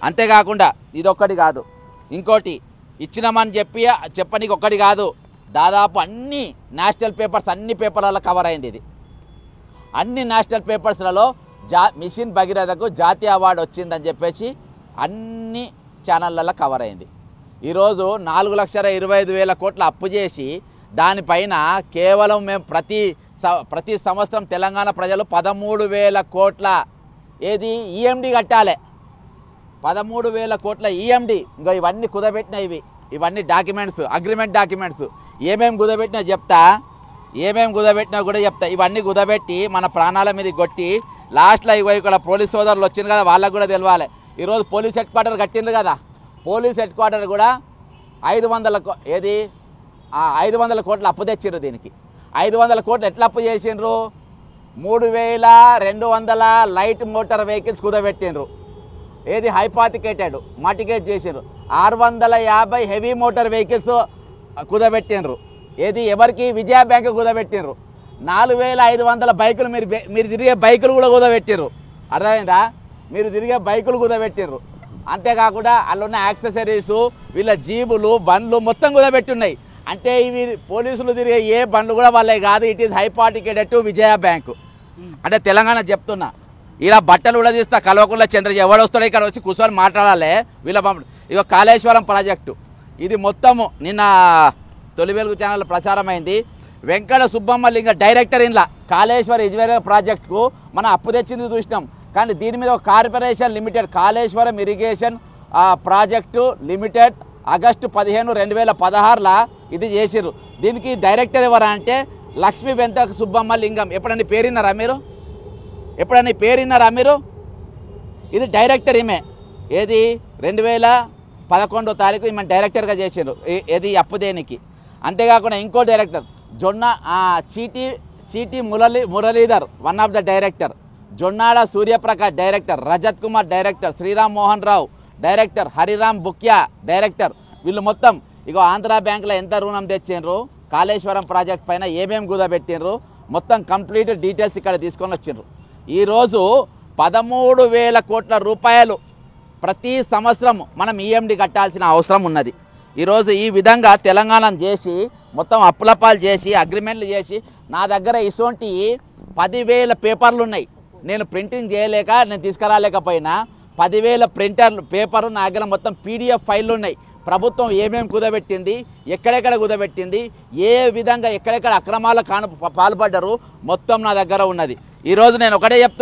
అంతేకాకుండా ఇదొక్కటి కాదు, ఇంకోటి ఇచ్చినామని చెప్పనీకి ఒక్కటి కాదు, దాదాపు అన్ని నేషనల్ పేపర్స్, అన్ని పేపర్లలో కవర్ అయింది. ఇది అన్ని నేషనల్ పేపర్స్లలో మిషన్ భగీరథకు జాతీయ అవార్డు వచ్చిందని చెప్పేసి అన్ని ఛానళ్ళల్లో కవర్ అయింది. ఈరోజు 4,25,000 కోట్ల అప్పు చేసి దానిపైన కేవలం మేము ప్రతి సంవత్సరం తెలంగాణ ప్రజలు 13,000 కోట్ల ఏది ఈఎండి కట్టాలి. 13,000 కోట్ల ఈఎండి. ఇంకా ఇవన్నీ కుదబెట్టినవి, ఇవన్నీ డాక్యుమెంట్స్, అగ్రిమెంట్ డాక్యుమెంట్స్. ఏమేమి కుదబెట్టినా కూడా చెప్తా. ఇవన్నీ కుదబెట్టి మన ప్రాణాల మీద కొట్టి లాస్ట్లో ఇక్కడ పోలీస్ సోదరులు వచ్చింది కదా, వాళ్ళకు కూడా తెలవాలి. ఈరోజు పోలీస్ హెడ్ క్వార్టర్ కట్టిండ్రు కదా, పోలీస్ హెడ్ క్వార్టర్ కూడా 500 కోట్ల అప్పు తెచ్చిండ్రు. దీనికి 500 కోట్లు ఎట్లా అప్పు చేసిండ్రు? 3,200 లైట్ మోటార్ వెహికల్స్ కుదబెట్టిండ్రు. ఏది హైపాతికేటెడ్ మార్టిగేజ్ చేసిండ్రు. 650 హెవీ మోటార్ వెహికల్స్ కుదబెట్టిండ్రు. ఏది ఎవరికి? విజయ బ్యాంక్ కుదబెట్టిండ్రు. 4,500 బైకులు మీరు తిరిగే బైకులు కూడా కుదబెట్టిండ్రు. అర్థమైందా? మీరు తిరిగే బైకులు కుదబెట్టిండ్రు. అంతేకాకుండా అందులో ఉన్న యాక్సెసరీస్, వీళ్ళ జీబులు, బండ్లు మొత్తం కుదబెట్టున్నాయి. అంటే ఇవి పోలీసులు తిరిగే ఏ బండ్లు కూడా వాళ్ళే కాదు, it is hypothecated to Vijaya Bank. అంటే తెలంగాణ చెప్తున్నా. ఇలా బట్టలు కూడా తీస్తా, కల్వకుంట్ల చంద్ర ఎవడు వస్తాడో ఇక్కడ వచ్చి కూర్చొని మాట్లాడాలి. వీళ్ళ ఇక కాళేశ్వరం ప్రాజెక్టు ఇది మొత్తము నిన్న తొలి వెలుగు ఛానల్ ప్రచారమైంది. వెంకట సుబ్బమ్మలింగ డైరెక్టర్ ఇంట్లో కాళేశ్వరం ఇజ్వేర్ ప్రాజెక్టుకు మనం అప్పు తెచ్చింది చూసినాం. కానీ దీని మీద ఒక corporation limited, Kaleshwaram irrigation project limited August 15, 2016 ఇది చేసిర్రు. దీనికి డైరెక్టర్ ఎవరంటే లక్ష్మీ వెంకట సుబ్బమ్మలింగం. ఎప్పుడన్నా పేరున్నారా మీరు? ఇది డైరెక్టర్ ఈమె. ఏది 2011వ తారీఖు ఈమె డైరెక్టర్గా చేసారు. ఏది అప్పు దేనికి. అంతేకాకుండా ఇంకో director Cheeti Muralidhar, one of the director. Jonnada Suryaprakash director. Rajat Kumar director. Sriram Mohan Rao director. Hariram Bukya director. వీళ్ళు మొత్తం ఇగో ఆంధ్ర బ్యాంకులో ఎంత రుణం తెచ్చిండ్రు, కాళేశ్వరం ప్రాజెక్ట్ పైన ఏమేమి కుదబెట్టిండ్రు, మొత్తం కంప్లీట్ డీటెయిల్స్ ఇక్కడ తీసుకొని వచ్చిండ్రు. ఈరోజు 13,000 కోట్ల రూపాయలు ప్రతి సంవత్సరం మనం ఈఎండి కట్టాల్సిన అవసరం ఉన్నది. ఈరోజు ఈ విధంగా తెలంగాణను చేసి మొత్తం అప్పులపాలు చేసి అగ్రిమెంట్లు చేసి నా దగ్గర ఇటువంటి 10,000 పేపర్లు ఉన్నాయి. నేను ప్రింటింగ్ చేయలేక నేను తీసుకురాలేకపోయినా 10,000 పేపర్లు నా దగ్గర మొత్తం PDF ఫైళ్ళు ఉన్నాయి. ప్రభుత్వం ఏమేమి కుదబెట్టింది, ఎక్కడెక్కడ కుదబెట్టింది, ఏ విధంగా ఎక్కడెక్కడ అక్రమాలకు పాల్పడ్డారు మొత్తం నా దగ్గర ఉన్నది. ఈరోజు నేను ఒకటే చెప్తున్నా.